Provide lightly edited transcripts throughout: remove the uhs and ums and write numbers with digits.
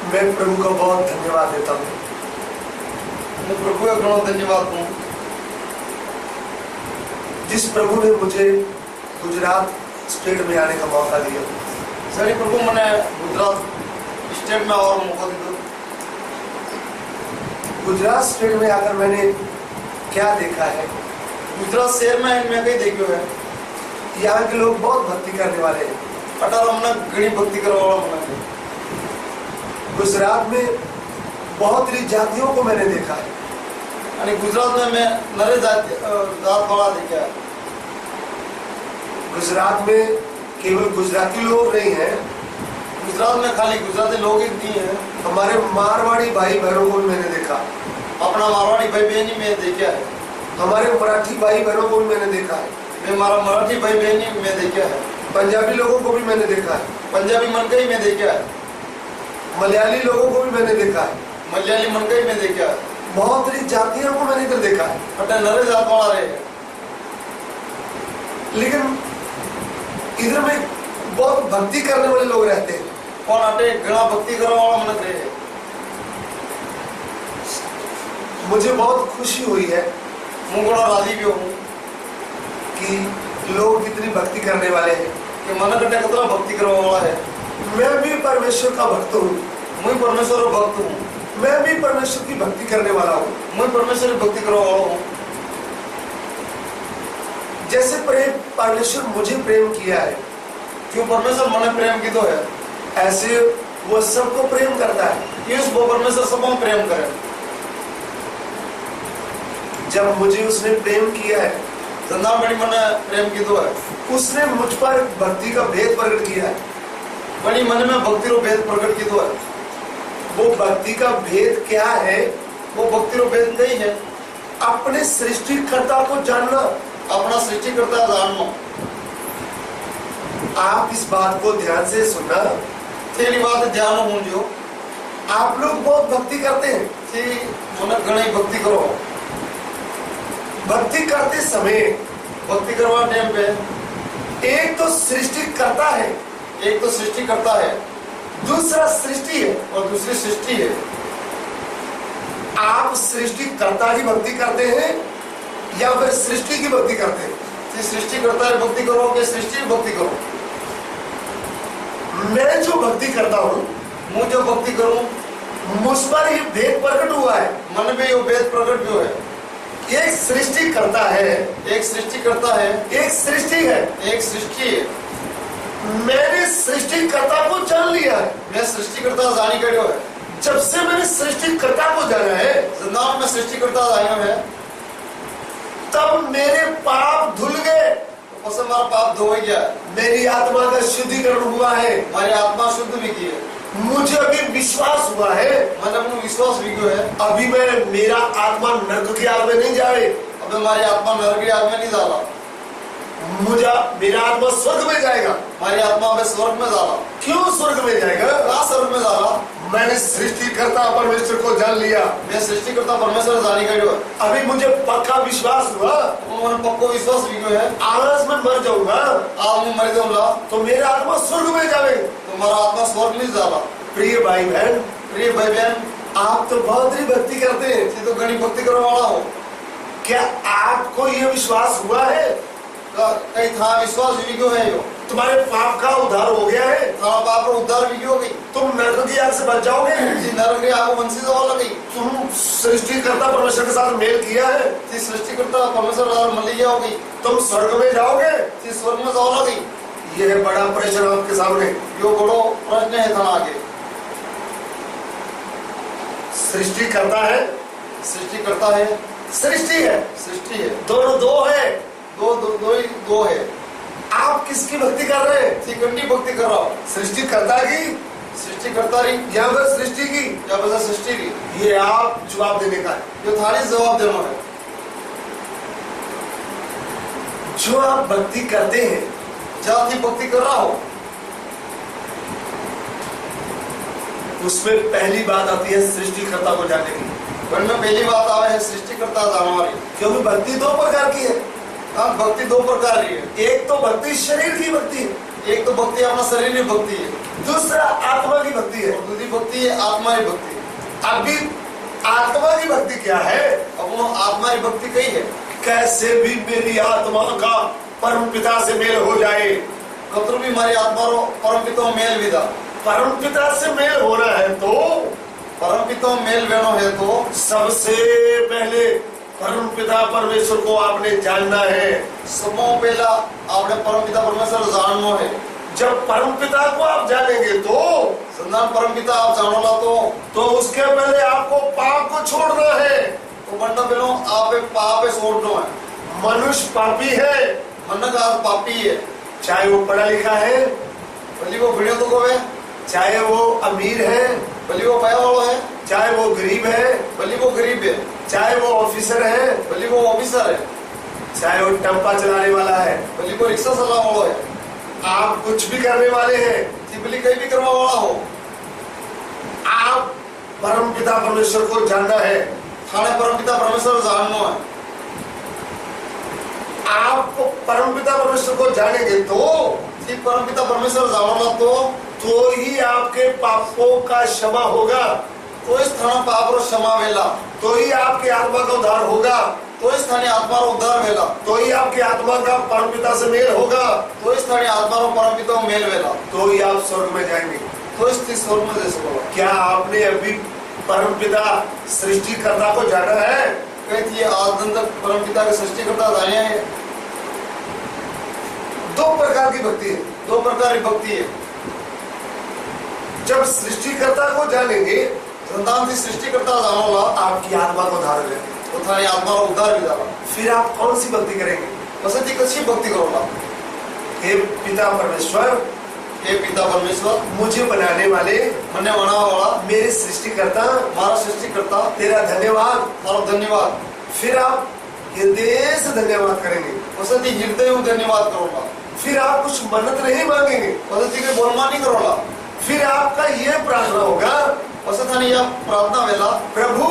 मैं प्रभु का बहुत धन्यवाद देता हूँ। मैं प्रभु का घणो धन्यवाद दूं। जिस प्रभु ने मुझे गुजरात स्टेट में आने का मौका दिया। सरी प्रभु मैंने गुजरात स्टेट में और मौका दिया। गुजरात स्टेट में आकर मैंने क्या देखा है, गुजरात शहर में मैं कहीं देखो है, यहाँ के लोग बहुत भक्ति करने वाले हैं। अठारह मना घनी भक्ति करने वाला मना। गुजरात में बहुत सी जातियों को मैंने देखा है। आणि गुजरात में मैं नरे जात वाला देखा है। गुजरात में केवल गुजराती लोग नहीं हैं, गुजरात में खाली गुजराती लोग ही नहीं है, हमारे मारवाड़ी भाई बहनों को भी मैंने देखा। अपना मारवाड़ी भाई बहनी में देखा है। हमारे मराठी भाई बहनों को भी मैंने देखा है। मैं हमारा मराठी भाई बहनी में देखा है। पंजाबी लोगों को भी मैंने देखा है। पंजाबी मनकई में देखा है। मलयाली लोगों को भी मैंने देखा है। मलयाली मनकई में देखा है। बहुत सी जातियों को मैंने इधर देखा है। अटे नरे जात वाला रहे हैं। लेकिन इधर में बहुत भक्ति करने वाले लोग रहते हैं। कौन अटे घना भक्ति करने वाला मनक रहे हैं। मुझे बहुत खुशी हुई है, मैं बड़ा राजी भी हूँ कि लोग कितनी भक्ति करने वाले हैं। कि मनक अटे कितना भक्ति करने वाला है। मैं भी परमेश्वर का भक्त हूँ। मैं परमेश्वर का भक्त हूँ। मैं भी परमेश्वर की भक्ति करने वाला हूँ। मैं परमेश्वर की भक्ति करने वाला हूँ। जैसे परमेश्वर मुझे प्रेम किया है, क्यों परमेश्वर मने प्रेम की तो है, ऐसे वो सबको प्रेम करता है। इस वो परमेश्वर सबको प्रेम करे। जब मुझे उसने प्रेम किया है, संदान बड़ी मने प्रेम की तो है, उसने मुझ पर भक्ति का भेद प्रकट किया है। बड़ी मन में भक्ति रो भेद प्रकट की तो है। वो भक्ति का भेद क्या है? वो भक्ति रो भेद नहीं है, अपने सृष्टिकर्ता को जानना, अपना सृष्टिकर्ता जानना। आप इस बात को ध्यान से सुनना। तेरी बात ध्यान हूँ जो आप लोग बहुत भक्ति करते हैं कि मन गणी भक्ति करो। भक्ति करते समय भक्ति करवा टाइम पे एक तो सृष्टिकर्ता है, एक तो सृष्टि करता है, दूसरा सृष्टि है और दूसरी सृष्टि है। आप सृष्टिकर्ता की भक्ति करते हैं या फिर सृष्टि की भक्ति करते हैं? कि सृष्टि करता है भक्ति करो कि सृष्टि की भक्ति करो। मैं जो भक्ति करता हूँ, मुझे जो भक्ति करूँ, मुझ पर ये भेद प्रकट हुआ है। मन में ये भेद प्रकट भी है। एक सृष्टि करता है, एक सृष्टि करता है, एक सृष्टि है। एक सृष्टि है। मैंने सृष्टिकर्ता को जान लिया है। मैं सृष्टिकर्ता जानी करो है। जब से मैंने सृष्टिकर्ता को जाना है, जिंदान में सृष्टिकर्ता जाना है, तब मेरे पाप धुल गए। उससे हमारा पाप धो गया। मेरी आत्मा का शुद्धिकरण हुआ है। हमारी आत्मा शुद्ध भी की है। मुझे अभी विश्वास हुआ है, मतलब विश्वास भी क्यों है। अभी मेरा आत्मा नरक की आग में नहीं जाए। अब हमारी आत्मा नरक की आग में नहीं जाला। मेरा आत्मा स्वर्ग में जाएगा। हमारी आत्मा में स्वर्ग में जाला। क्यों स्वर्ग में जाएगा? कहाँ स्वर्ग में जाला? मैंने सृष्टिकर्ता परमेश्वर को जान लिया। मैं सृष्टिकर्ता परमेश्वर जानी करो। अभी मुझे पक्का विश्वास हुआ, उन्होंने पक्को विश्वास भी क्यों है। आज मैं मर जाऊंगा, आज मैं मर जाऊंगा तो मेरा आत्मा स्वर्ग में जाए। तो हमारा आत्मा स्वर्ग नहीं जाला। प्रिय भाई बहन, प्रिय भाई बहन, आप तो बहुत ही भक्ति करते हैं। ये तो गणी भक्ति करने वाला हो। क्या आपको ये विश्वास हुआ है? कहीं था विश्वास भी क्यों है। यो तुम्हारे पाप का उद्धार हो गया है। हाँ, पाप का उद्धार भी क्यों गई। तुम नरक की आग से बच जाओगे। जी नरक की आग वंशी से वाला गई। तुम सृष्टिकर्ता परमेश्वर के साथ मेल किया है। जी सृष्टिकर्ता परमेश्वर मलिया हो गई। तुम स्वर्ग में जाओगे। जी स्वर्ग में जाओ गई। यह बड़ा प्रश्न आपके सामने। यो बड़ो प्रश्न है था आगे। सृष्टि करता है, सृष्टि करता है, सृष्टि है, सृष्टि है, दोनों दो है। दो है। आप किसकी भक्ति कर रहे हैं? सिकंडी भक्ति कर रहा हूँ। सृष्टिकर्ता की, सृष्टिकर्ता रही या फिर सृष्टि की, या बस सृष्टि की। ये आप जवाब देने का है। जो थारी जवाब देना है। जो आप भक्ति करते हैं, जहाँ थी भक्ति कर रहा हो, उसमें पहली बात आती है सृष्टिकर्ता को जानने की। उनमें पहली बात आवे है सृष्टिकर्ता जानवारी। क्योंकि भक्ति दो प्रकार की है। हाँ, भक्ति दो प्रकार की है। एक तो भक्ति शरीर की भक्ति है, एक तो भक्ति अपना शरीर की भक्ति है, दूसरा आत्मा की भक्ति है, और दूसरी भक्ति है आत्मा की भक्ति। अभी आत्मा की भक्ति क्या है? अब वो आत्मा की भक्ति कही है, कैसे भी मेरी आत्मा का परम पिता से मेल हो जाए। कतरु भी हमारी आत्मा रो परम पिता मेल विदा। परम पिता से मेल होना है तो परम पिता मेल वेणो है तो सबसे पहले परम पिता परमेश्वर को आपने जानना है। सबो पहला आपने परम पिता परमेश्वर जानना है। जब परम पिता को आप जानेंगे तो संतान परम पिता आप जानोला तो उसके पहले आपको पाप को छोड़ना है। तो बंदा बेलो आप पाप छोड़ना है। मनुष्य पापी है, मन का पापी है, चाहे वो पढ़ा लिखा है, भली वो भिड़ियो तो कोवे, चाहे वो अमीर है, भली वो पैसा वाला है, चाहे वो गरीब है, भली वो गरीब है, चाहे वो ऑफिसर है, भली वो ऑफिसर है, चाहे वो टप्पा चलाने वाला है, भली वो रिक्शा चलाने वाला है, आप कुछ भी करने वाले हैं, भली कहीं भी करवा वाला हो, आप परम पिता परमेश्वर को जानना है। थाने परम पिता परमेश्वर जानना है। आपको परम पिता परमेश्वर को जानेंगे तो परम पिता परमेश्वर जानोला तो ही आपके पापों का क्षमा होगा, तो इस थाना पाप रो क्षमा वेला, तो ही आपके आत्मा का उद्धार होगा, तो इस थाने आत्मा रो उद्धार वेला, तो ही आपके आत्मा का परम पिता से मेल होगा, तो इस थाने आत्मा रो परम पिता मेल वेला, तो ही आप स्वर्ग में जाएंगे। तो इस स्वर्ग में जैसे बोला। क्या आपने अभी परम पिता सृष्टिकर्ता को जाना है? कहती है आदम तक परम पिता के सृष्टिकर्ता जाने हैं। दो प्रकार की भक्ति है, दो प्रकार की भक्ति है। जब सृष्टिकर्ता को जानेंगे संतान की सृष्टिकर्ता जानोला आपकी आत्मा को उद्धार हो जाएगा, तो थाने आत्मा रो उद्धार भी जाला। फिर आप कौन सी भक्ति करेंगे? वसती कच्ची भक्ति करोला। हे पिता परमेश्वर, हे पिता परमेश्वर, मुझे बनाने वाले, मने बनावा वाला, मेरे सृष्टिकर्ता, हमारा सृष्टिकर्ता, तेरा धन्यवाद। और धन्यवाद। फिर आप हृदय से धन्यवाद करेंगे। वसती हृदय में धन्यवाद करोला। फिर आप कुछ मन्नत नहीं मांगेंगे, वसती के बोलमा नहीं करोला। फिर आपका ये प्रार्थना होगा, वसतानी यह प्रार्थना वेला, प्रभु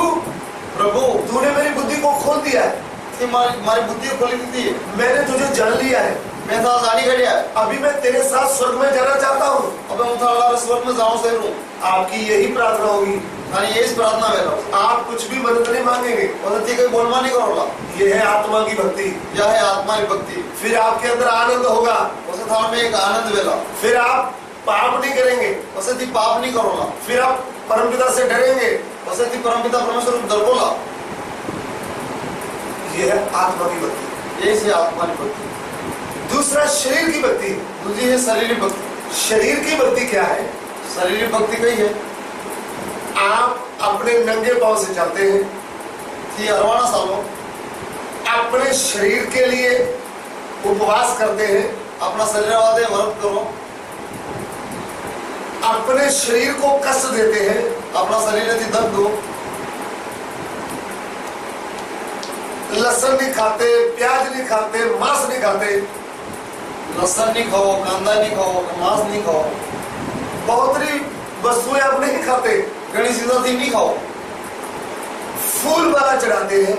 प्रभु तूने मेरी बुद्धि को खोल दिया है, हमारी बुद्धि खोली दी है, मैंने तुझे जान लिया है, मैं था जानी गया है, अभी मैं तेरे साथ स्वर्ग में जाना चाहता हूँ। अब मैं उठा स्वर्ग में जाऊँ से हूँ। आपकी यही प्रार्थना होगी। यानी ये इस प्रार्थना वेला आप कुछ भी मदद नहीं मांगेंगे, वसती के बोलमा नहीं करोला। ये है आत्मा की भक्ति। यह है आत्मा की भक्ति। फिर आपके अंदर आनंद होगा, वसता में एक आनंद वेला। फिर आप पाप नहीं करेंगे, वसती पाप नहीं करोला। फिर आप परमपिता से डरेंगे, वसती परमपिता परमेश्वर डरबोला। ये है आत्मा की भक्ति। ये से आत्मा की भक्ति। दूसरा शरीर की भक्ति। दूसरी है शरीर की भक्ति। शरीर की भक्ति क्या है? शरीर की भक्ति कही है, आप अपने नंगे पांव से चलते हैं, थी 18 सालों, अपने शरीर के लिए उपवास करते हैं, अपना शरीर वादे व्रत करो, अपने शरीर को कष्ट देते हैं, अपना शरीर थी दर्द दो, लहसुन नहीं खाते, प्याज नहीं खाते, मांस नहीं खाते, लहसुन नहीं खाओ, कांदा नहीं खाओ, मांस नहीं खाओ, बहुत सी वस्तुएं आप नहीं खाते, घनी चीजें थी नहीं खाओ, फूल माला चढ़ाते हैं,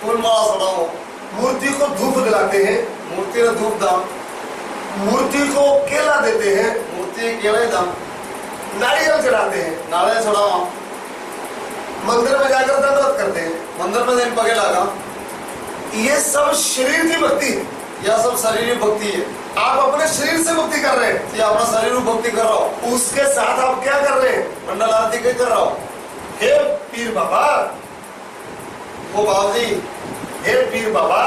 फूल माला चढ़ाओ, मूर्ति को धूप दिलाते हैं, मूर्ति ने धूप दाम, मूर्ति को केला देते हैं, मूर्ति केले दाम, नारियल चढ़ाते हैं, नाले चढ़ावा, मंदिर में जाकर दंडवत करते हैं, मंदिर में दिन पगे लगा। ये सब शरीर की भक्ति है। यह सब शरीर की भक्ति है। आप अपने शरीर से भक्ति कर रहे हैं, ये अपना शरीर की भक्ति कर रहा हो, उसके साथ आप क्या कर रहे हैं? मंडल आरती कर रहा हो। हे पीर बाबा, ओ बाबूजी, हे पीर बाबा,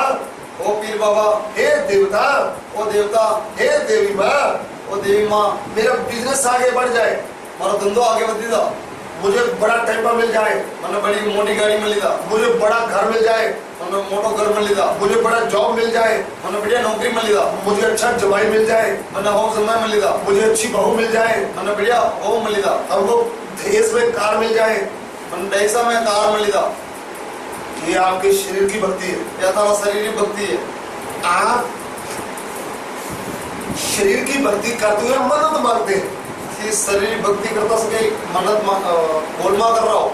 ओ पीर बाबा, हे देवता, ओ देवता, हे देवी माँ, ओ देवी माँ, मेरा बिजनेस आगे बढ़ जाए, मारा धंधो आगे बढ़ी था, मुझे बड़ा टेम्पा मिल जाए, मैंने बड़ी मोटी गाड़ी मिली था, मुझे बड़ा घर मिल जाए, मैंने मोटो घर मिली था, मुझे बड़ा जॉब मिल जाए, मैंने बढ़िया नौकरी मिली था, मुझे अच्छा जमाई मिल जाए, मैंने होम समय मिली था, मुझे अच्छी बहू मिल जाए, मैंने बढ़िया होम मिली था, हमको देश में कार मिल जाए, मैंने पैसा में कार मिली था। ये आपके शरीर की भक्ति है। यह था शरीर की भक्ति है। आप शरीर की भक्ति करते हुए मन्नत मांगते हैं कि शरीर भक्ति करता सके मन्नत बोलमा कर रहा हो,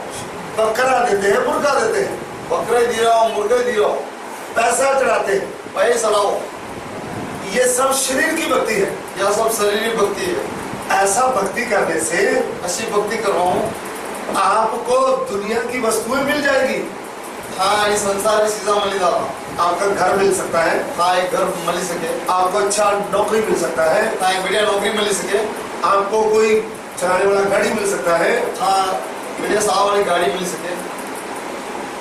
बकरा देते हैं, मुर्गा देते हैं, बकरे दी रहा हूँ, मुर्गे दी रहा हूँ, पैसा चढ़ाते हैं, पैसा लाओ, ये सब शरीर की भक्ति है। यह सब शरीर भक्ति है। ऐसा भक्ति करने से ऐसी भक्ति कर रहा हूँ, आपको दुनिया की वस्तुएं मिल जाएगी। हाँ इस संसार की चीजा मिली जाता, आपका घर मिल सकता है, हाँ एक घर मिल सके, आपको अच्छा नौकरी मिल सकता है, हाँ एक बढ़िया नौकरी मिल सके, आपको कोई चलाने वाला गाड़ी मिल सकता है, हाँ बढ़िया साव वाली गाड़ी मिल सके,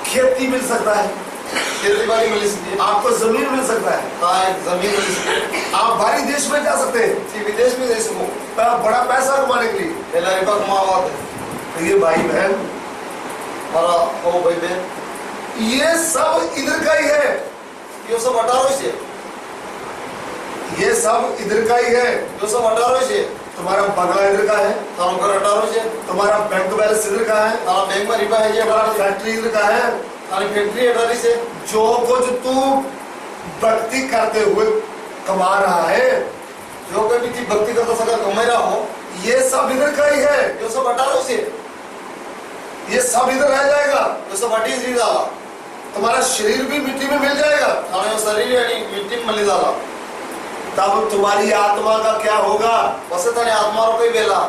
खेती मिल सकता है, खेती बाड़ी मिल सके, आपको जमीन मिल सकता है, हाँ एक जमीन मिल सके, आप बाहरी देश में जा सकते हैं कि विदेश में दे सको, बड़ा पैसा कमाने के लिए। पहला रुपया कमावा थे, तो ये भाई बहन, हमारा ओ भाई बहन, ये सब इधर का ही है, ये सब 18 से, ये सब इधर का ही है। ये सब 18 से, तुम्हारा बंगला इधर का है, थारों घर 18 से, तुम्हारा बैंक बैलेंस इधर का है, थारा बैंक में रिपा है ये तुम्हारा 18 से, फैक्ट्री इधर का है। थारी फैक्ट्री 18 से, जो कुछ तू भक्ति करते हुए कमा रहा है, जो कभी की भक्ति करता सका कमा रहा हो, ये सब इधर का ही है, ये सब 18 से, ये सब इधर रह जाएगा। ये सब 28 से डाला, तुम्हारा शरीर भी मिट्टी में मिल जाएगा। थारे शरीर यानी मिट्टी में मिल डाला, तब तुम्हारी आत्मा का क्या होगा? वैसे थाने आत्मा रो कोई बेला,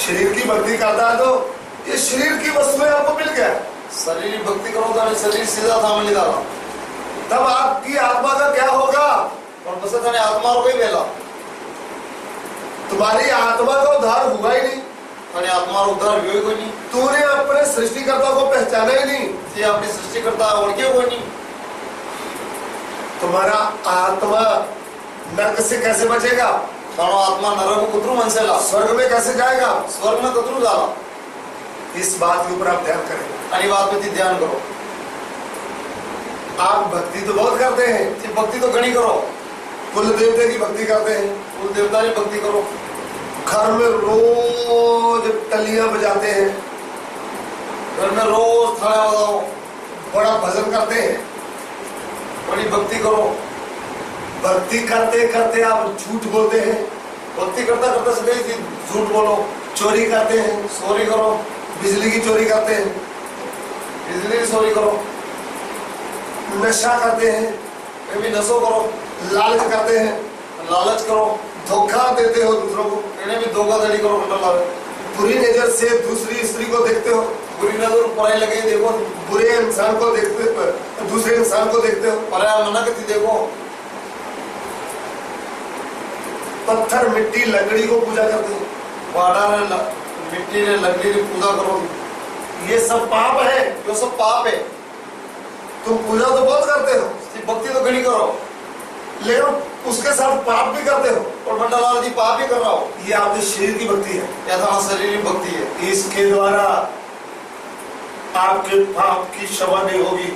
शरीर की भक्ति करता है तो ये शरीर की वस्तुएं आपको मिल गया, शरीर भक्ति करो तो शरीर सीधा था मिल डाला, तब आपकी आत्मा का क्या होगा? और वैसे थाने आत्मा रो कोई बेला, तुम्हारी आत्मा का उद्धार हुआ ही नहीं, थाने आत्मा रो उद्धार भी कोई नहीं, तूने अपने सृष्टिकर्ता को पहचाना ही नहीं, ये अपनी सृष्टि करता है और क्या कोई नहीं। तुम्हारा आत्मा नरक से कैसे बचेगा? थानो आत्मा नरक को कुतरू मन से ला, स्वर्ग में कैसे जाएगा? स्वर्ग में कुतरू जाला, इस बात के ऊपर आप ध्यान करें। अनी बात पे ध्यान करो, आप भक्ति तो बहुत करते हैं, ये भक्ति तो गणी करो, कुल देवते की भक्ति करते हैं, कुल देवता की भक्ति करो, घर में रोज टलियां बजाते हैं, घर में रोज थाला बजाओ, बड़ा भजन करते हैं, बड़ी भक्ति करो, भक्ति करते करते आप झूठ बोलते हैं, भक्ति करता करता सके झूठ बोलो, चोरी करते हैं, चोरी करो, बिजली की चोरी करते हैं, बिजली की चोरी करो, नशा करते हैं, ये भी नशो करो, लालच करते हैं, लालच करो, धोखा देते हो दूसरों को, इन्हें भी धोखाधड़ी करो, कंट्रोल बुरी नजर से दूसरी स्त्री को देखते हो, बुरी नजर पढ़ाई लगे देखो, बुरे इंसान को देखते, दूसरे इंसान को देखते हो, पराया मना करती देखो, पत्थर मिट्टी लकड़ी को पूजा करते हो, वाड़ा ने मिट्टी ने लकड़ी की पूजा करो, ये सब पाप है। ये सब पाप है। तुम पूजा तो बहुत करते हो, भक्ति तो गणी करो, लेकिन उसके साथ पाप भी करते हो, और मंडला जी पाप ही कर रहा हो, ये आपके शरीर की भक्ति है। या तो शरीर की भक्ति है, इसके द्वारा आपके पाप की क्षमा नहीं होगी,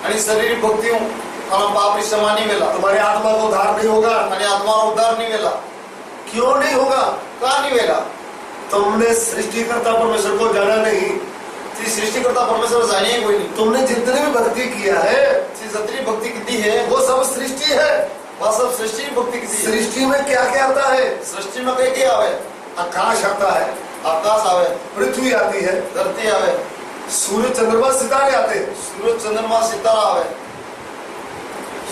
आणि शरीर की भक्ति हूँ, हमें पाप की क्षमा नहीं मिला, तुम्हारे आत्मा को उद्धार नहीं होगा। आणि आत्मा का उद्धार नहीं मिला, क्यों नहीं होगा? कहाँ नहीं मिला? तुमने सृष्टिकर्ता परमेश्वर को जाना नहीं, सृष्टिकर्ता परमेश्वर जाने ही कोई नहीं, तुमने जितने भी भक्ति किया है, जितनी भक्ति कितनी है वो सब सृष्टि है। वह सब सृष्टि की भक्ति कितनी है। सृष्टि में क्या क्या आता है? सृष्टि में कई क्या आवे? आकाश आता है, आकाश आवे, पृथ्वी आती है, धरती आवे, सूर्य चंद्रमा सितारे आते हैं। सूरज चंद्रमा सितारा आवे,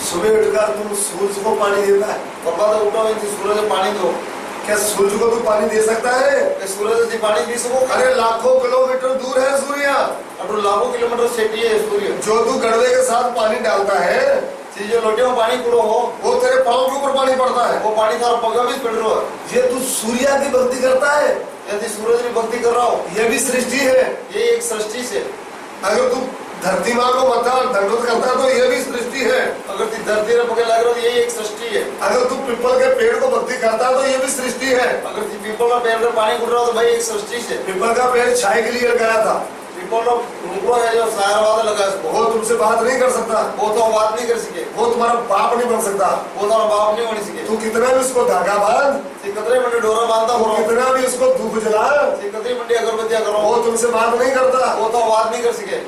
सुबह उठकर तुम सूरज को पानी देता है, बाबा तो उठो सूरज को पानी दो, क्या सूरज को तू पानी दे सकता है? सूरज से पानी दे सको? अरे लाखों किलोमीटर दूर है सूर्य, अब लाखों किलोमीटर सेटी है सूर्य, जो तू गड़वे के साथ पानी डालता है, जो लोटे में पानी कूड़ो हो, वो तेरे पाँव के ऊपर पानी पड़ता है, वो पानी थारा पगा भी पड़ रहा है। ये तू सूर्य की भक्ति करता है, यदि सूरज की भक्ति कर रहा हो, ये भी सृष्टि है। ये एक सृष्टि से, अगर तू धरती माँ को मथा दंडवत करता है तो ये भी सृष्टि है। अगर तू धरती में पगे लग रहा हो, ये एक सृष्टि है। अगर तू पीपल के पेड़ को भक्ति करता है तो ये भी सृष्टि है। अगर तू पीपल का पेड़ में पानी कूड़ रहा हो तो भाई एक सृष्टि से। पीपल का पेड़ छाई के लिए लगाया था, पीपल का रुको है जो सायरवाद लगा है उसको, वो तुमसे बात नहीं कर सकता, वो तो बात नहीं कर सके, वो तुम्हारा बाप नहीं बन सकता, वो तो बाप नहीं बन सके। तू कितना भी उसको धागा बांध, कतरे मंडी डोरा बांधता हो, कितना भी उसको धूप जला, कतरे मंडी अगरबत्तियां करो, वो तुमसे बात नहीं करता, वो तो बात नहीं कर सके।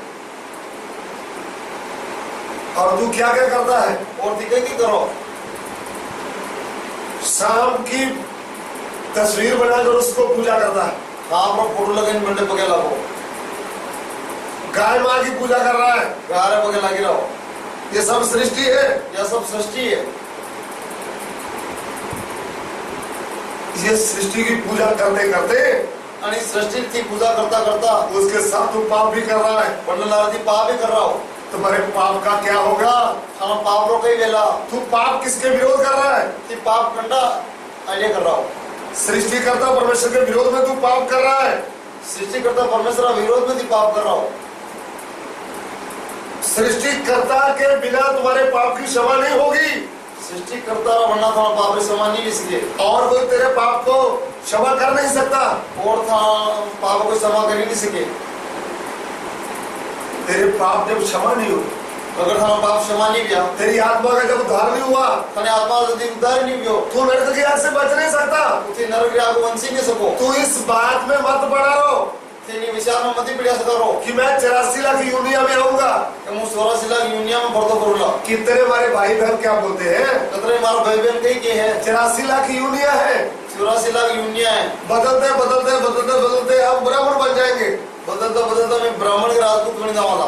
और तू क्या क्या करता है? और दिखे की करो, शाम की तस्वीर बनाकर उसको पूजा करता है। हाँ पर फोटो लगे मंडे पगे लगो गाय माँ की पूजा कर रहा है। गारे पगे लगी रहो। ये सब सृष्टि है। यह सब सृष्टि है। ये सृष्टि की पूजा करते करते आणि सृष्टि की पूजा करता करता उसके साथ तू पाप भी कर रहा है। पंडलारती पाप भी कर रहा हो। तुम्हारे पाप का क्या होगा? हम पाप रो कई वेला तू पाप किसके विरोध कर रहा है? कि पाप कंडा आइडिया कर रहा हो। सृष्टिकर्ता परमेश्वर के विरोध में तू पाप कर रहा है। सृष्टिकर्ता परमेश्वर विरोध में तू पाप कर रहा हो। सृष्टिकर्ता के बिना तुम्हारे पाप की क्षमा नहीं होगी। सृष्टिकर्ता वरना तुम्हारा पाप की क्षमा नहीं इसलिए और कोई तेरे पाप को क्षमा कर नहीं सकता। और था पाप को क्षमा कर ही नहीं सके। तेरे पाप जब क्षमा नहीं हुए, अगर हमारा पाप क्षमा नहीं किया, तेरी आत्मा का जब उद्धार नहीं हुआ, तने आत्मा यदि उद्धार नहीं किया, तू नरक की आग से बच नहीं सकता। उसे नरक की आग को वंशी नहीं सको। तू इस बात में मत पड़ा रहो तेरी विचार में मत ही पड़ा सको कि मैं 84 लाख यूनिया में आऊंगा, कि मैं 84 लाख यूनिया में भरतो करूंगा। कितने हमारे भाई बहन क्या बोलते हैं? कतरे मारो भाई बहन कहीं के है 84 लाख यूनिया है, 84 लाख यूनिया है। बदलते बदलते बदलते बदलते हम ब्राह्मण बन जाएंगे। बदलता बदलता मैं ब्राह्मण के राजपूत बन जाऊंगा।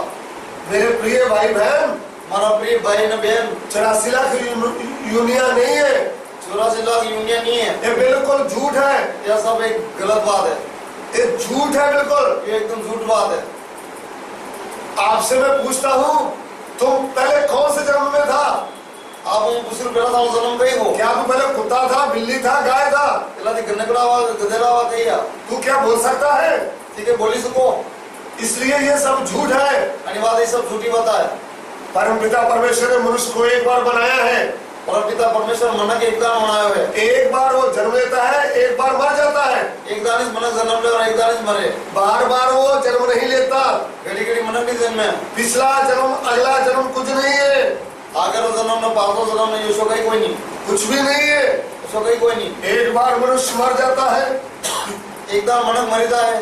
मेरे प्रिय भाई बहन, हमारा प्रिय भाई न बहन 84 लाख यूनिया नहीं है। 84 लाख यूनिया नहीं है। ये बिल्कुल झूठ है। यह सब एक गलत बात है। ये झूठ है बिल्कुल। ये एकदम झूठ बात है। आपसे मैं पूछता हूँ, तुम पहले कौन से जन्म में था? आप दूसरे पहला था जन्म कहीं हो। क्या तू पहले कुत्ता था, बिल्ली था, गाय था? पहला थी गन्नकड़ा हुआ गधेड़ा हुआ कहीं या तू क्या बोल सकता है? ठीक है बोली सको। इसलिए ये सब झूठ है। अनिवार्य ये सब झूठी बात है। परमपिता परमेश्वर ने मनुष्य को एक बार बनाया है। परमपिता परमेश्वर मन के एक दान बनाया है। एक बार वो जन्म लेता है, एक बार मर जाता है। एक दानिश मन जन्म ले और एक दानिश मरे। बार बार वो जन्म नहीं लेता। घड़ी घड़ी मन के जन्म में पिछला जन्म अगला जन्म कुछ नहीं है। आगर जन्म न पांचों जन्म न यशो कहीं कोई नहीं, कुछ भी नहीं है। यशो कहीं कोई नहीं। एक बार मनुष्य मर जाता है, एक दान मनक मरता है,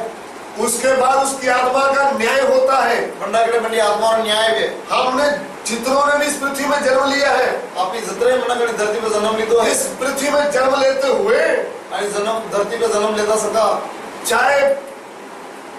उसके बाद उसकी आत्मा का न्याय होता है। बंडा के बंडी आत्मा और न्याय है। हमने जितनों ने भी इस पृथ्वी में जन्म लिया है, आप इस जितने मन के धरती पे जन्म ली तो इस पृथ्वी में जन्म लेते हुए जन्म धरती पे जन्म लेता सका। चाहे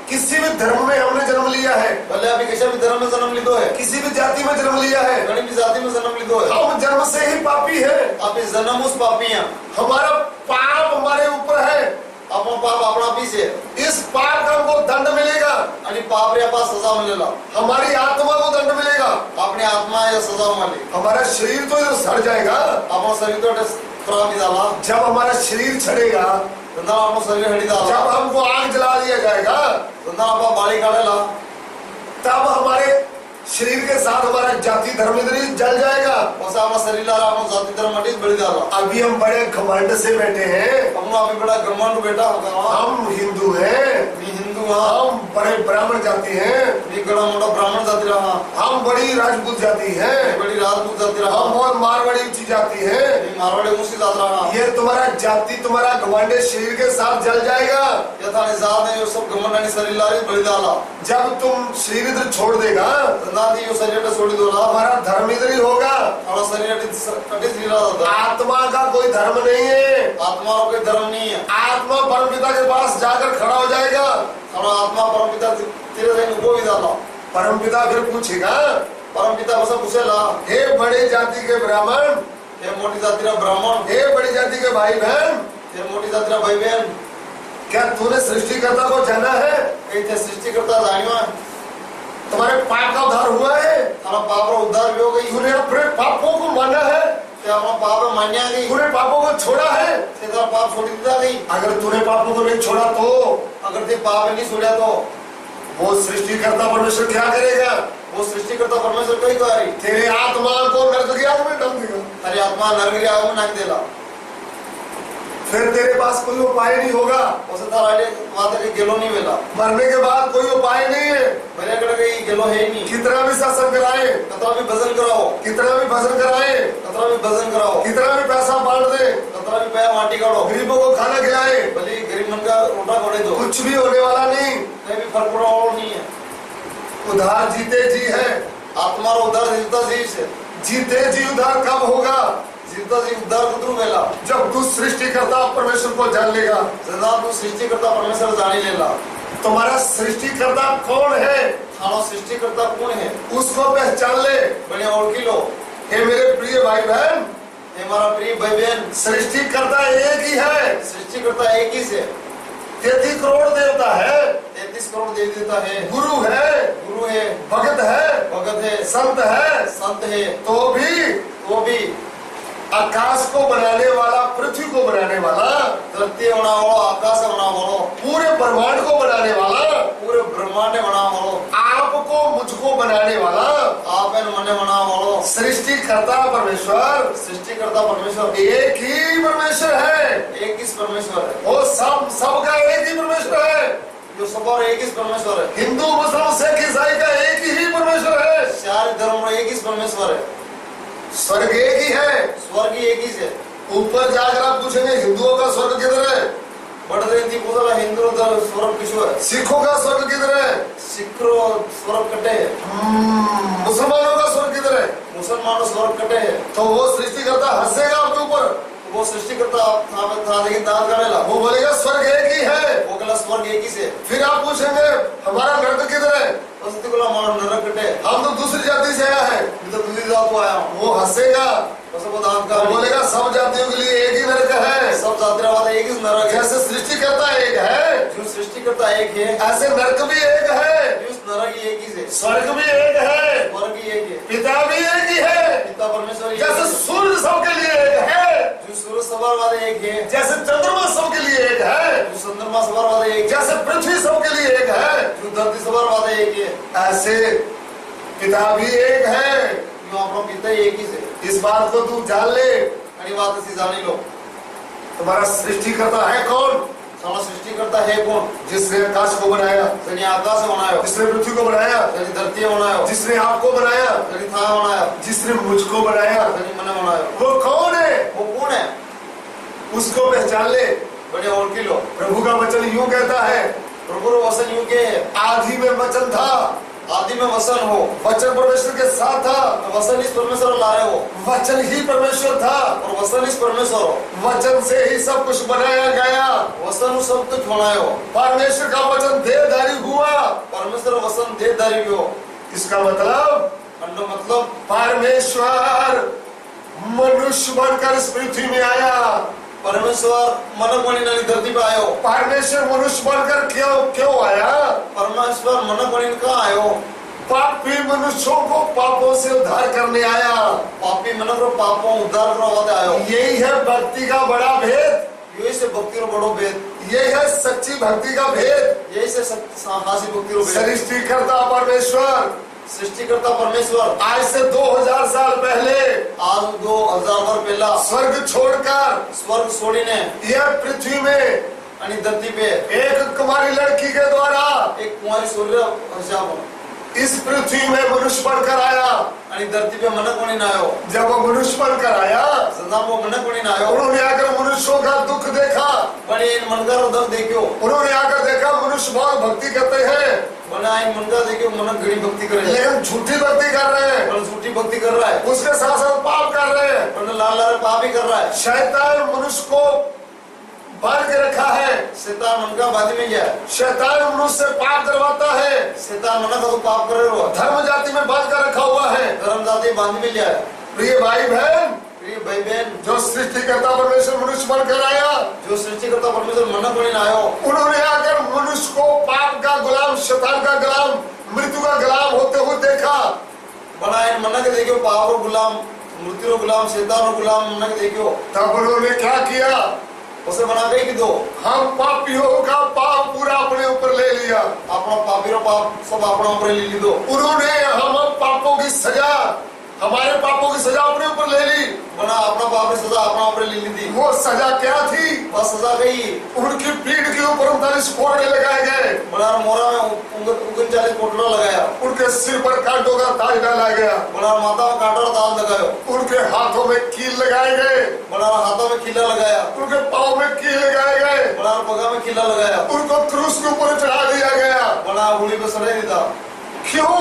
किसी भी धर्म में हमने जन्म लिया है, भले अभी किसी भी धर्म में जन्म ली तो है, किसी भी जाति में जन्म लिया है, गणी भी जाति में जन्म ली तो है, हम जन्म से ही पापी है। आप इस जन्म उस पापी हैं। हमारा पाप हमारे ऊपर है। अपना पाप अपना पीछे इस पाप का हमको दंड मिलेगा। आणि पाप रे पास सजा मिलेला। हमारी आत्मा को दंड मिलेगा। अपने आत्मा या सजा मिले। हमारा शरीर तो इधर सड़ जाएगा। अपना शरीर तो खराब ही जाला। जब हमारा शरीर छड़ेगा, धंधा अपना शरीर हड़ी जाला। जब हमको आग जला दिया जाएगा, धंधा अपना बाली काटेला, तब हमारे शरीर के साथ हमारा जाति धर्म इधर ही जल जाएगा। वैसे अपना शरीर ला अपना जाति धर्म मटी बढ़ जाला। अभी हम बड़े घमंड से बैठे हैं। हम अभी बड़ा घमंड बेटा हम हिंदू हैं, हिंदू हम बड़े ब्राह्मण जाति हैं, बड़ा मोटा ब्राह्मण जाति रहा, हम बड़ी राजपूत जाति हैं, बड़ी राजपूत जाति रहा, हम बहुत मारवाड़ी ऊंची जाति है। मारवाड़ी मुसी जात रहा। ये तुम्हारा जाति तुम्हारा घमंड शरीर के साथ जल जाएगा। यथा जात है सब घमंड शरीर ला बढ़ जाला। जब तुम शरीर इधर छोड़ देगा, धंधा यो शरीर छोड़ी दो हमारा धर्म इधर ही होगा। हमारा शरीर कटिस आत्मा का कोई धर्म नहीं है। आत्मा का कोई धर्म नहीं है। आत्मा परमपिता के पास जाकर खड़ा हो जाएगा। हमारा आत्मा परमपिता तेरे दिन को भी डाला। परमपिता फिर पूछेगा, परमपिता बस पूछेला, हे बड़े जाति के ब्राह्मण, हे मोटी जाति का ब्राह्मण, हे बड़ी जाति के भाई बहन, हे मोटी जाति का भाई बहन, क्या तूने सृष्टिकर्ता को जाना है? कहीं थे सृष्टिकर्ता जानियो है। तुम्हारे पाप का उद्धार हुआ है। हमारा पाप का उद्धार भी हो गई। तूने अपने पापों को माना है। क्या अपना पाप मान्या गई? तूने पापों को छोड़ा है। तेरा पाप छोड़ दिया गई। अगर तूने पापों को नहीं छोड़ा तो, अगर ते पाप नहीं छोड़ा तो वो सृष्टिकर्ता परमेश्वर क्या करेगा? वो सृष्टिकर्ता परमेश्वर कहीं करी तेरे आत्मा को नरक की आग में डाल देगा। अरे आत्मा नरक की आग में नाक देला। फिर तेरे पास कोई उपाय नहीं होगा। उसे ताराडे बात के गेलो नहीं वेला। मरने के बाद कोई उपाय नहीं है। मेरे कड़े कहीं गेलो है ही नहीं। कितना भी सत्संग कराए, कतरा भी भजन कराओ, कितना भी भजन कराए, कतरा भी भजन कराओ, कितना भी पैसा बांट दे, कतरा भी पैसा माटी काटो, गरीबों को खाना खिलाए, भले गरीब मन का रोटा कोड़े दो, कुछ भी होने वाला नहीं। कहीं भी फर्क पड़ा और नहीं है। उधार जीते जी है। आत्मा रो उधार जीता जी से। जीते जी उधार कब होगा? जीवता जी उद्धार कुतरू वेला जब तू सृष्टिकर्ता परमेश्वर को जान लेगा, जदा तू सृष्टिकर्ता परमेश्वर जानी लेला, तुम्हारा सृष्टिकर्ता कौन है थानो सृष्टिकर्ता कौन है उसको पहचान ले। बढ़िया ओळखी लो। हे मेरे प्रिय भाई बहन, हे हमारा प्रिय भाई बहन, सृष्टिकर्ता एक ही है। सृष्टिकर्ता एक ही से 33 करोड़ देवता है, 33 करोड़ देवता है, गुरु है, गुरु है, भगत है, भगत है, संत है, संत है, तो भी वो भी आकाश को बनाने वाला, पृथ्वी को बनाने वाला, धरती बना वालो, आकाश बना वालो, पूरे ब्रह्मांड को बनाने वाला, पूरे ब्रह्मांड बना वालो, आपको मुझको बनाने वाला, आप इन मने बना वालो, सृष्टिकर्ता परमेश्वर सृष्टिकर्ता परमेश्वर एक ही परमेश्वर है। एक ही परमेश्वर है, वो सबका एक ही परमेश्वर है। जो सब और एक ही परमेश्वर है, हिंदू मुस्लिम सिख ईसाई का एक ही परमेश्वर है। सारे धर्म में एक ही परमेश्वर है, स्वर्ग एक ही है। स्वर्ग ही एक ही से। ऊपर जाकर आप पूछेंगे हिंदुओं का स्वर्ग किधर है, बढ़ते पूछा हिंदू स्वर्ग किशोर है, सिखों का स्वर्ग किधर है, सिखरो स्वर्ग कटे है, मुसलमानों का स्वर्ग किधर है। मुसलमानों स्वर्ग कटे है। तो वो सृष्टिकर्ता हंसेगा आपके ऊपर, वो सृष्टिकर्ता था लेकिन दान करेला, वो बोलेगा स्वर्ग एक ही है। वो कहला स्वर्ग एक ही से। फिर आप पूछेंगे हमारा नर्क किधर है, वस्तु को हमारा नरक कटे, हम तो दूसरी जाति से आया है। मैं तो दूसरी जात को आया हूँ, वो हंसेगा, वो दान का बोलेगा सब जातियों के लिए एक ही नरक है। सब जातियों वाला एक ही नरक है। जैसे सृष्टिकर्ता एक है, जो सृष्टिकर्ता एक है, ऐसे नरक भी एक है, उस नरक ही एक ही से। स्वर्ग भी एक है, स्वर्ग ही एक है, पिता भी एक ही है। पिता परमेश्वर ही जैसे एक है। सूर्य सबके लिए एक है, जो सूर्य सवार वाले एक है, जैसे चंद्रमा सबके लिए एक है, जो चंद्रमा सवार वाले एक है, जैसे पृथ्वी सबके लिए एक है, जो धरती सवार वाले एक है, ऐसे पिता भी एक है। जो अपना पिता ही एक ही से। इस बात को तू जान ले। अड़ी बात ऐसी जानी लो। तुम्हारा सृष्टिकर्ता है कौन, सारा सृष्टिकर्ता है कौन, जिसने आकाश को बनाया, जिसने आकाश बनाया, जिसने पृथ्वी को बनाया, जिसने धरती बनाया, जिसने आपको बनाया, जिसने था बनाया, जिसने मुझको बनाया, जिसने मने बनाया, वो कौन है, वो कौन है, उसको पहचान ले। बड़े और की लो। प्रभु का वचन यूं कहता है, प्रभु वसन यूं के है, आदि में वचन था, आदि में वसन हो, वचन परमेश्वर के साथ था, वसन इस परमेश्वर ला रहे हो, वचन ही परमेश्वर था, और वसन इस परमेश्वर हो, वचन से ही सब कुछ बनाया गया। वसन सब कुछ बनाए हो, परमेश्वर का वचन देहधारी हुआ। परमेश्वर वसन देहधारी भी हो। इसका मतलब अंडो मतलब परमेश्वर मनुष्य बनकर इस पृथ्वी में आया। परमेश्वर मन बनी नहीं धरती पे आयो। परमेश्वर मनुष्य बनकर क्यों आया, परमेश्वर मन बनी कहाँ आयो, पापी मनुष्यों को पापों से उद्धार करने आया। पापी मन को पापों उद्धार करने वाले आयो। यही है भक्ति का बड़ा भेद, यही से भक्ति रो बड़ो भेद, यही है सच्ची भक्ति का भेद। यही से हासी भक्ति रो भेद। सृष्टिकर्ता परमेश्वर, सृष्टिकर्ता परमेश्वर आज से 2000 साल पहले, आज 2000 वर्ष पहला स्वर्ग छोड़कर स्वर्ग छोड़ी ने यह पृथ्वी में अनि धरती पे एक कुमारी लड़की के द्वारा एक कुंवारी सूर्य इस पृथ्वी में मनुष्य बनकर आया। अनि धरती पे मन कोनी ना आयो। जब वो मनुष्य बनकर आया, सदा वो मन कोनी ना आयो। उन्होंने आकर मनुष्यों का दुख देखा, बड़े इन मन का दुख देखियो। उन्होंने आकर देखा मनुष्य बहुत भक्ति करते हैं, बड़ा इन मन का देखियो, मन घड़ी भक्ति करे, लेकिन झूठी भक्ति कर रहे हैं, बड़ा झूठी भक्ति कर रहा है, उसके साथ साथ पाप कर रहे हैं, बड़ा लाल लाल पाप ही कर रहा है। शैतान मनुष्य को बांध के रखा है, शैतान मन का बाधी में गया, शैतान मनुष्य से पाप करवाता है, शैतान मन का तो पाप करे हो, धर्म जाति में बांध कर रखा हुआ है। धर्म जाति बांधी में गया। प्रिय भाई बहन, प्रिय भाई बहन, जो सृष्टिकर्ता परमेश्वर मनुष्य बनकर आया, जो सृष्टिकर्ता परमेश्वर मन कोनी ना आयो, उन्होंने आकर मनुष्य को पाप का गुलाम, शैतान का गुलाम, मृत्यु का गुलाम होते हुए देखा। बड़ा इन मन के देखियो, पाप रो गुलाम, मृत्यु रो गुलाम, शैतान रो गुलाम मन के देखियो। तब उन्होंने क्या किया, उसे बना के कि दो हम पापियों का पाप पूरा अपने ऊपर ले लिया, अपना पापी रो पाप सब अपना ऊपर ले ली दो। उन्होंने हम पापों की सजा, हमारे पापों की सजा अपने ऊपर ले ली। बना अपना पाप की सजा अपना ऊपर ले ली थी। वो सजा क्या थी, बस सजा गई, उनकी पीठ के ऊपर 39 कोड़े लगाए गए, बड़ा मोरा में 39 पोटला लगाया, उनके सिर पर कांटों का ताज डाला गया, बड़ा माथा में कांटा ताज लगायो, उनके हाथों में कील लगाए गए, बड़ा हाथों में खिला लगाया, उनके पाँव में कील लगाए गए, बड़ा पगा में खिला लगाया, उनको क्रूस के ऊपर चढ़ा दिया गया। बड़ा उंगली पे सड़े नहीं था। क्यों,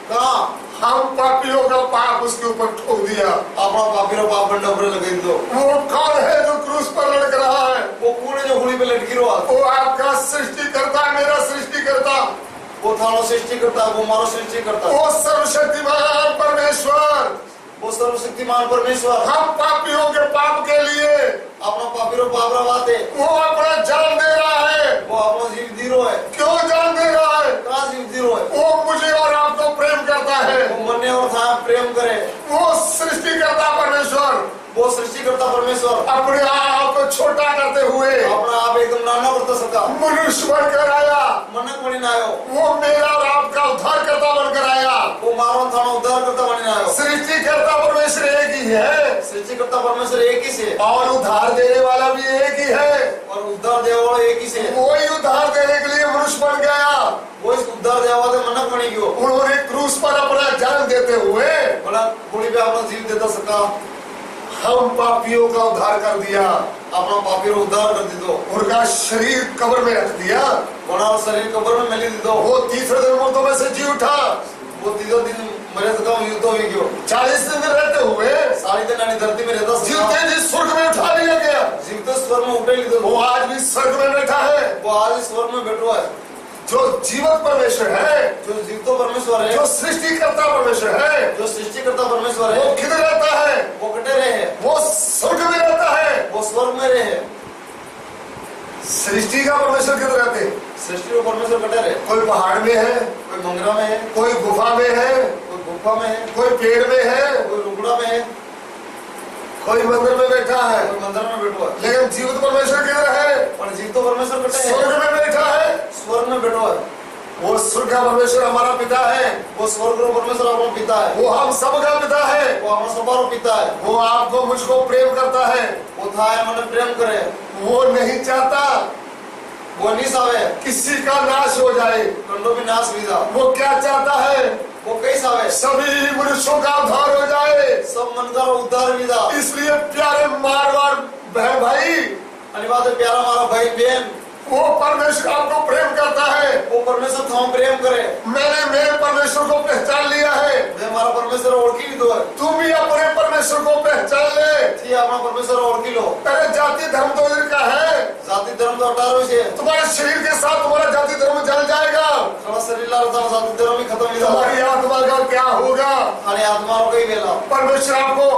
कहाँ हम पापियों का पाप उसके ऊपर ठोक दिया। अपना पापी पापीरो पाप बंडा ऊपर लगे दो। वो कौन है जो क्रूस पर लटक रहा है? वो कौन है जो गुड़ी पे लटकी रहा? वो आपका सृष्टिकर्ता, मेरा सृष्टिकर्ता, वो थानो सृष्टि करता, वो मारो सृष्टि करता, वो सर्वशक्तिमान परमेश्वर, वो सर्वशक्तिमान परमेश्वर हम पापियों के पाप के लिए अपना पापीरो पाप रवाते, वो अपना जान दे रहा है। वो अपना जीव दीरो है। क्यों जान दे रहा है? कहाँ जीव दीरो है? वो मुझे और आपको प्रेम करता है। वो मरने और था प्रेम करे। वो सृष्टिकर्ता परमेश्वर वो सृष्टि करता परमेश्वर अपने आप को छोटा करते हुए अपना आप एकदम नाना करता सका, मनुष्य बनकर आया। मनक बनी ना आयो। वो मेरा और आपका उद्धारकर्ता बनकर आया। वो मारो थानो उद्धार करता बनी ना आयो। सृष्टिकर्ता परमेश्वर एक ही है सृष्टि करता परमेश्वर एक ही से, और उद्धार देने वाला भी एक ही है। और उद्धार देने वाला एक ही से। वही उद्धार देने के लिए मनुष्य बन गया। वो इस उद्धार देने वाले मनक बनी गयो। उन्होंने क्रूस पर अपना जान देते हुए बड़ा गुड़ी पे अपना जीव देता सका, हम पापियों का उद्धार कर दिया। अपना पापीरो उद्धार कर दी दो। उनका शरीर कब्र में रख दिया। बड़ा शरीर कब्र में मिली दी दो। वो तीसरे दिन मुर्दों में से जी उठा। वो तीसरे दिन मरे तो युद्ध हो गयो। 40 दिन रहते हुए सारी दिन यानी धरती में रहता सका। जीवते जी स्वर्ग में उठा लिया गया। जीवते स्वर्ग में उठे ली दो। वो आज भी स्वर्ग में बैठा है। वो आज स्वर्ग में बैठो है। जो जीवत परमेश्वर है, जो जीवतो परमेश्वर है, जो सृष्टिकर्ता परमेश्वर है, जो सृष्टिकर्ता परमेश्वर है, वो किधर रहता है? वो कटे रहे, वो स्वर्ग में रहता है। वो स्वर्ग में रहे। सृष्टि का परमेश्वर किधर रहते हैं? सृष्टि को परमेश्वर कटे रहे। कोई पहाड़ में है, कोई मंगरा में है, कोई गुफा में है, कोई गुफा में है, कोई पेड़ में है, कोई रुगड़ा में है, कोई मंदिर में बैठा है। कोई मंदिर में बैठो है। लेकिन जीवित परमेश्वर किधर है? और जीवतो परमेश्वर कटे है, स्वर्ग में बैठा है। स्वर्ग में बैठो है। वो स्वर्ग का परमेश्वर हमारा पिता है। वो स्वर्ग का परमेश्वर अपना पिता है। वो हम सबका पिता है। वो हमारा सबका पिता है। वो आपको मुझको प्रेम करता है। वो था मन प्रेम करे। वो नहीं चाहता वो नहीं सावे किसी का नाश हो जाए। कंडो भी नाश विदा। वो क्या चाहता है? वो कई सावे सभी मनुष्यों का उद्धार हो जाए। सब मन का उद्धार विदा। इसलिए प्यारे मारवाड़ बहन भाई, अनिवार्य प्यारा हमारा भाई बहन, वो परमेश्वर आपको प्रेम करता है। वो परमेश्वर था प्रेम करे। मैंने मेरे परमेश्वर को पहचान लिया है। वे हमारा परमेश्वर ओळखी लीधो है। तू भी अपने परमेश्वर को पहचान ले। थी अपना परमेश्वर ओळखी लो। अरे जाति धर्म तो इनका है। जाति धर्म तो हटा रहे हैं। तुम्हारे शरीर के साथ तुम्हारा जाति धर्म जल जाएगा। थोड़ा शरीर ला रहा जाति धर्म ही खत्म ही तुम्हारी आत्मा का क्या होगा? खाली आत्मा रो कई वेला। परमेश्वर आपको,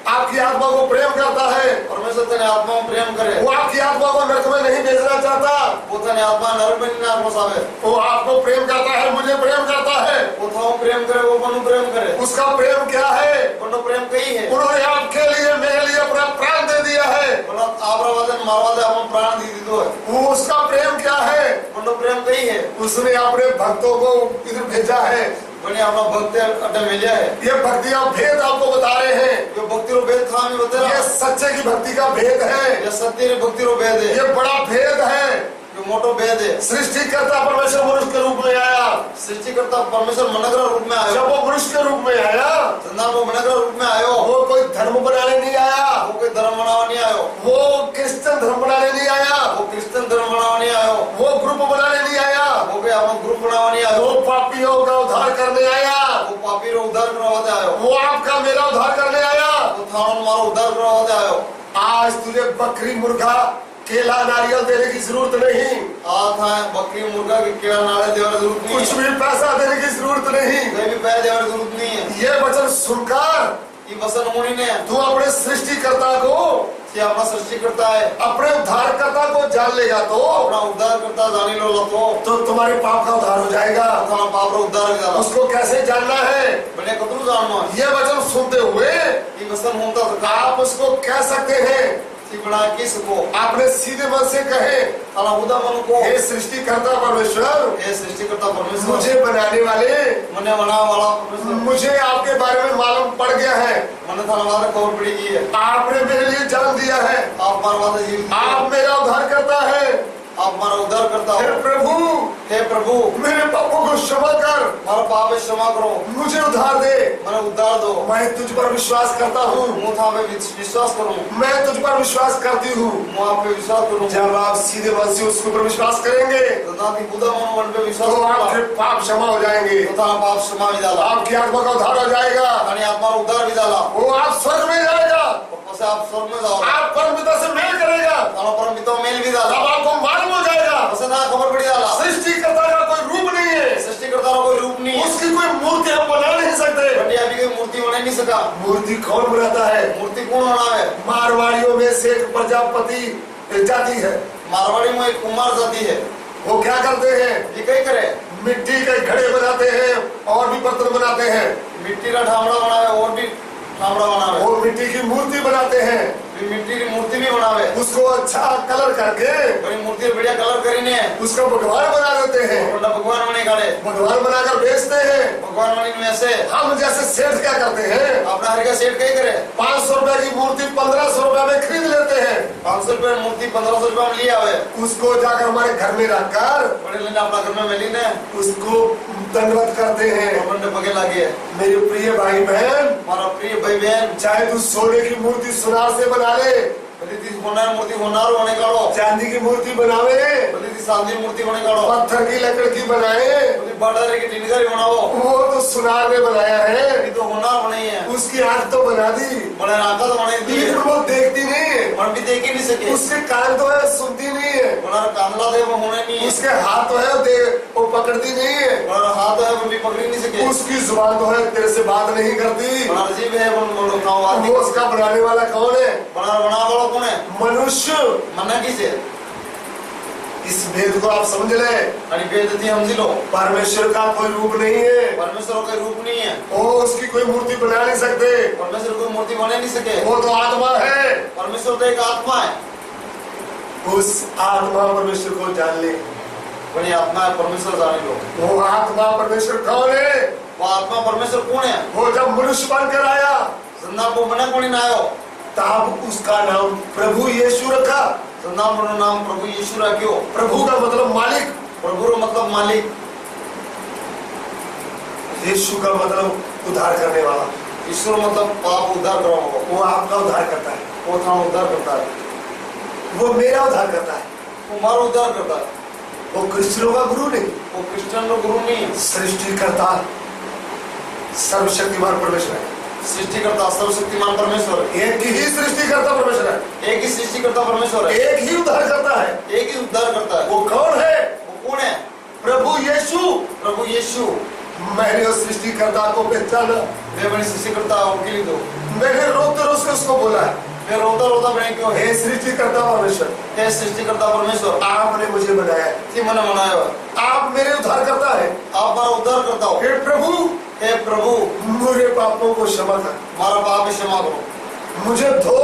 आपकी आत्मा को प्रेम करता है। परमेश्वर तेरे आत्मा में प्रेम करे। वो आपकी आत्मा को नरक में नहीं भेजना चाहता। वो तेरे आत्मा नरक में नहीं ना फंसावे। वो आपको प्रेम करता है, मुझे प्रेम करता है। वो था प्रेम करे, वो मनु प्रेम करे। उसका प्रेम क्या है? मनु प्रेम कई है। उन्होंने आपके लिए, मेरे लिए अपना प्राण दे दिया है। बोला आबरावादन मारवादे हम प्राण दी दी दो है। वो उसका प्रेम क्या है? मनु प्रेम कई है। उसने अपने भक्तों को इधर भेजा है। बने अपना भक्त अड्डा मिलिया है। ये भक्तियां भेद आपको बता रहे हैं। जो भक्ति रो भेद था मैं बता रहा। ये सच्चे की भक्ति का भेद है। ये सत्य रे भक्ति रो भेद है। ये बड़ा भेद है। जो मोटो भेद है। सृष्टिकर्ता परमेश्वर मनुष्य के रूप में आया। सृष्टिकर्ता परमेश्वर मनग्र रूप में आयो। जब वो मनुष्य के रूप में आया, संदान वो मनग्र रूप में आयो। वो कोई धर्म बनाने नहीं आया। वो कोई धर्म बनावा नहीं आयो। वो क्रिश्चियन धर्म बनाने नहीं आया। वो क्रिश्चियन धर्म बनावा नहीं आयो। वो ग्रुप बनाने नहीं आया। वो कोई अपना ग्रुप बनावा नहीं आयो। वो पापियों का उद्धार करने आया। वो पापी रो उद्धार करवाते आयो। वो आपका मेरा उद्धार करने आया। वो थानो मारो उद्धार करवाते आयो। आज तुझे बकरी, मुर्गा, केला, नारियल देने की जरूरत नहीं। आ था बकरी मुर्गा की केला नारियल देने की जरूरत नहीं। कुछ भी पैसा देने की जरूरत नहीं। कोई भी पैसे देने की जरूरत नहीं है। ये वचन सुनकर ये वचन मुनि ने तू अपने सृष्टिकर्ता को, ये अपना सृष्टि करता है, अपने उद्धारकर्ता को जान लेगा तो अपना उद्धार करता जानी लो तो तुम्हारे पाप का उद्धार हो जाएगा। अपना पाप रो उद्धार कर उसको कैसे जानना है? बने कतरू जानना। ये वचन सुनते हुए ये वचन होता तो आप उसको कह सकते हैं। बना किसको आपने सीधे मन से कहे, ताला उदा मन को, हे सृष्टिकर्ता परमेश्वर, हे सृष्टिकर्ता परमेश्वर, मुझे बनाने वाले, मने बनाने वाला परमेश्वर, मुझे आपके बारे में मालूम पड़ गया है। मने थाना वाला खबर पड़ी गई है। आपने मेरे लिए जान दिया है। आप मार वाले जीव, आप मेरा उद्धार करता है। आप मारा उद्धार करता हो। हे प्रभु, हे प्रभु, मेरे पापों को क्षमा कर। मारा पाप क्षमा करो। मुझे उद्धार दे। मने उद्धार दो। मैं तुझ पर विश्वास करता हूँ। मुँह था मैं विश्वास करूँ। मैं तुझ पर विश्वास करती हूँ। मुँह आप पे विश्वास करूँ। जब आप सीधे मन से उसके ऊपर विश्वास करेंगे तो ना कि बुधा मन पे विश्वास तो करूँगा। आपके पाप क्षमा हो जाएंगे। तो था पाप क्षमा भी डाला। आपकी आत्मा का उद्धार हो जाएगा। यानी आत्मा उद्धार भी डाला। वो आप स्वर्ग में जाएगा। आप स्वर्ग में जाओ आप परमपिता से मेल करेगा, तारा परम पिता मेल भी डाला तब आपको मालूम हो जाएगा वसना खबर पड़ी डाला सृष्टिकर्ता का कोई रूप नहीं है, सृष्टिकर्ता का कोई रूप नहीं है उसकी कोई मूर्ति हम बना नहीं सकते। बट अभी कोई मूर्ति बना नहीं सका। मूर्ति कौन बनाता है? मूर्ति कौन बना है? मारवाड़ियों में से एक प्रजापति जाति है, मारवाड़ी में एक कुमार जाति है। वो क्या करते हैं? ये कई करे मिट्टी के घड़े बनाते हैं और भी बर्तन बनाते हैं, मिट्टी का ढामड़ा बनावे और भी ढामड़ा बनावे, वो मिट्टी की मूर्ति बनाते हैं, मिट्टी की मूर्ति भी बनावे, उसको अच्छा कलर करके बड़ी मूर्ति बढ़िया कलर करीने उसका भगवान बना देते हैं, और भगवान बने काढ़े भगवान बनाकर बेचते हैं। भगवान बनी में ऐसे हम जैसे सेठ क्या करते हैं? अपना हर का सेठ कई करे 500 रुपए की मूर्ति 1500 रुपए में खरीद लेते हैं, 500 रुपए मूर्ति 1500 रुपए में लिया हुए, उसको जाकर हमारे घर में रखकर बड़े लेने अपना घर में मिली ने उसको दंडवत करते हैं। बंदे पगे लागे। मेरे प्रिय भाई बहन, हमारा प्रिय भाई बहन, चाहे तू सोने की मूर्ति सुनार से बना ले, मूर्ति होनार होने काढ़ो, चांदी की मूर्ति बनावे, शांति मूर्ति होने काढ़ो, पत्थर की लकड़ की बनाए, बाड़ारे की टिनकारी बनाओ, वो तो सुनार ने बनाया है, ये तो होनार बनाई है, उसकी आंख तो बना दी, बड़े आंखा तो बनाई दी, लेकिन वो देखती नहीं है, मन भी देख ही नहीं सके, उसके कान तो है सुनती नहीं है, बड़ा कांदला दे वो होने नहीं है, उसके हाथ तो है वो पकड़ती नहीं है, बड़ा हाथ है वो भी पकड़ नहीं सके, उसकी जुबान तो है तेरे से बात नहीं करती, बड़ा अजीब है वो उसका बनाने वाला कौन है? बड़ा बना वाला कौन है? मनुष्य। मना किसे? इस भेद को आप समझ ले, अरे भेद थी समझ लो, परमेश्वर का कोई रूप नहीं है, परमेश्वर का रूप नहीं है, वो उसकी कोई मूर्ति बना नहीं सकते, परमेश्वर कोई मूर्ति बने नहीं सके, वो तो आत्मा है, परमेश्वर तो एक आत्मा है, उस आत्मा परमेश्वर को जान ले, बड़ी आत्मा है परमेश्वर जान लो, वो आत्मा परमेश्वर कौन है? वो आत्मा परमेश्वर कौन है? वो जब मनुष्य बनकर आया संदान को बना कौन ना आयो, तब उसका नाम प्रभु यीशु रखा। संदान को नाम प्रभु यीशु रखियो। प्रभु का मतलब मालिक, प्रभु का मतलब मालिक, यीशु का मतलब उद्धार करने वाला, ईश्वर मतलब पाप उद्धार करो, वो आपका उद्धार करता है, वो था उद्धार करता है, वो मेरा उद्धार करता है, वो हमारा उद्धार करता है, वो क्रिश्चियनों का गुरु नहीं, वो क्रिश्चियन का गुरु नहीं, सृष्टिकर्ता सर्वशक्तिमान परमेश्वर है, सृष्टिकर्ता सर्वशक्तिमान परमेश्वर, एक ही सृष्टिकर्ता परमेश्वर है, एक ही सृष्टिकर्ता परमेश्वर है, एक ही उद्धार करता है, एक ही उद्धार करता है, वो कौन है? वो कौन है? प्रभु यीशु। प्रभु यीशु। मैंने उस सृष्टिकर्ता को पहचाना, वे बड़ी सृष्टिकर्ता के लिए दो, मैंने रोते रोते उसको बोला है, मैं रोता रोता बने क्यों है? हे सृष्टिकर्ता परमेश्वर, हे सृष्टिकर्ता परमेश्वर, आपने मुझे बनाया है, कि मैंने बनाया है, आप मेरे उद्धार करता है, आप हमारा उद्धार करता हो, हे प्रभु, हे प्रभु, मेरे पापों को क्षमा कर, हमारा पाप क्षमा करो, मुझे धो,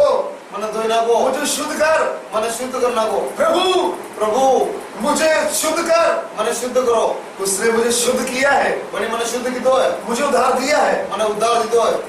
मैंने धोना को, मुझे शुद्ध कर, मैंने शुद्ध करना को, प्रभु प्रभु मुझे शुद्ध कर, मैंने शुद्ध करो, उसने मुझे शुद्ध किया है, बड़ी मैंने शुद्ध की दो है, मुझे उद्धार दिया है, मैंने उद्धार दी दो है,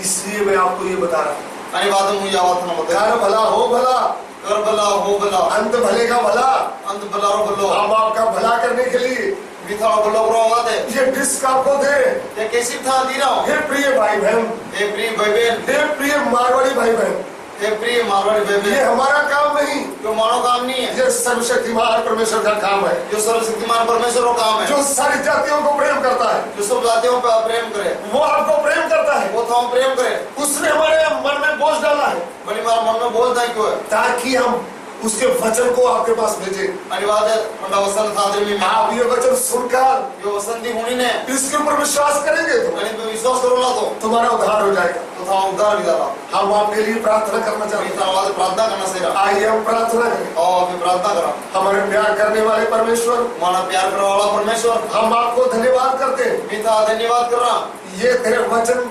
इसलिए मैं आपको ये बता रहा हूँ, अरे बात मुझे आवाज ना बता, कर भला हो भला, कर भला हो भला, अंत भले का भला, अंत भला रो भलो, हम आपका भला करने के लिए बिथाओ भलो करो आवाज है, ये डिस्क आपको दे। ये कैसी था दी रहा हूँ, हे प्रिय भाई बहन, हे प्रिय भाई बहन, हे प्रिय मारवाड़ी भाई बहन, हे प्रिय मारवाड़ी भाई ये बहन, हमारा काम नहीं, जो मानव काम नहीं है, ये सर्वशक्तिमान परमेश्वर का काम है, जो सर्वशक्तिमान परमेश्वर का काम है, जो सारी जातियों को प्रेम करता है, जो सब जातियों पर प्रेम करे, वो आपको प्रेम करता है, वो तो हम प्रेम करे, उसने हमारे मन में बोझ डाला है बड़ी बार मन में बोलता है क्यों है, ताकि हम उसके वचन को आपके पास भेजे। अनिवार्य है वसंत खातिर में आप ये वचन सुनकर जो वसंती होनी ने इसके ऊपर विश्वास करेंगे तो गणित में विश्वास करो ना तो तुम्हारा उद्धार हो जाएगा। तो था उद्धार भी डाला, हम आपके लिए प्रार्थना करना चाहते हैं, आवाज प्रार्थना करना सही रहा, आइए हम प्रार्थना करें। और अभी प्रार्थना करा, हमारे प्यार करने वाले परमेश्वर, हमारा प्यार करने वाला परमेश्वर, हम आपको धन्यवाद करते हैं, पिता धन्यवाद कर रहा, ये तेरे वचन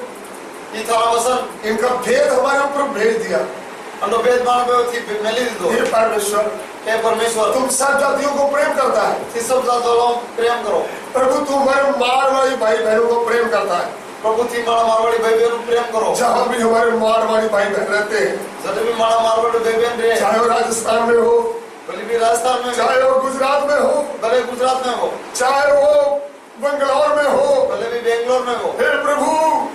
ये था वसन इनका भेद हमारे ऊपर भेज दिया, अनुभेद मान पे थी मेली दी दो, हे परमेश्वर, हे परमेश्वर, तुम सब जातियों को प्रेम करता है, इस सब जातों प्रेम करो, प्रभु तुम हमारे मारवाड़ी भाई बहनों को प्रेम करता है, प्रभु थी मारा मारवाड़ी भाई बहन प्रेम करो, जहाँ भी हमारे मारवाड़ी भाई बहन रहते हैं, जब भी मारा मारवाड़ी भाई बहन रहे, चाहे वो राजस्थान में हो, भले भी राजस्थान में, चाहे वो गुजरात में हो, भले गुजरात में हो, चाहे वो बंगलौर में हो, भले भी बेंगलोर में हो, हे प्रभु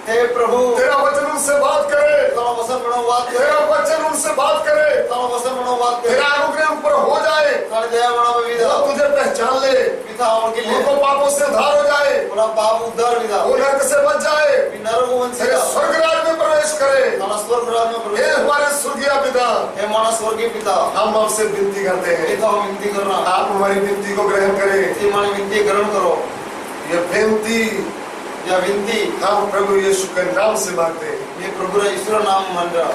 हे प्रभु, तेरा वचन उनसे बात करे, तेरा वचन बड़ा बात करे, तेरा वचन उनसे बात करे, तानो वसन मनो बात करे तेरा अनुग्रह ऊपर हो जाए, ताने दया मनो विदा वो तुझे पहचान ले, पिता और के लिए उनको पापों से उद्धार हो जाए, पूरा पाप उद्धार विदा वो नरक से बच जाए, नरक वंश तेरे स्वर्ग राज्य में प्रवेश करे। ताना स्वर्ग राज में हे प्रवेश हमारे स्वर्गीय पिता, हे माना स्वर्गीय पिता हम आपसे विनती करते हैं, पिता हम विनती करना आप हमारी विनती को ग्रहण करें। ते माने विनती ग्रहण करो। ये विनती या विनती हम प्रभु यीशु के नाम से मांगते हैं। ये प्रभु ईश्वर नाम मंत्र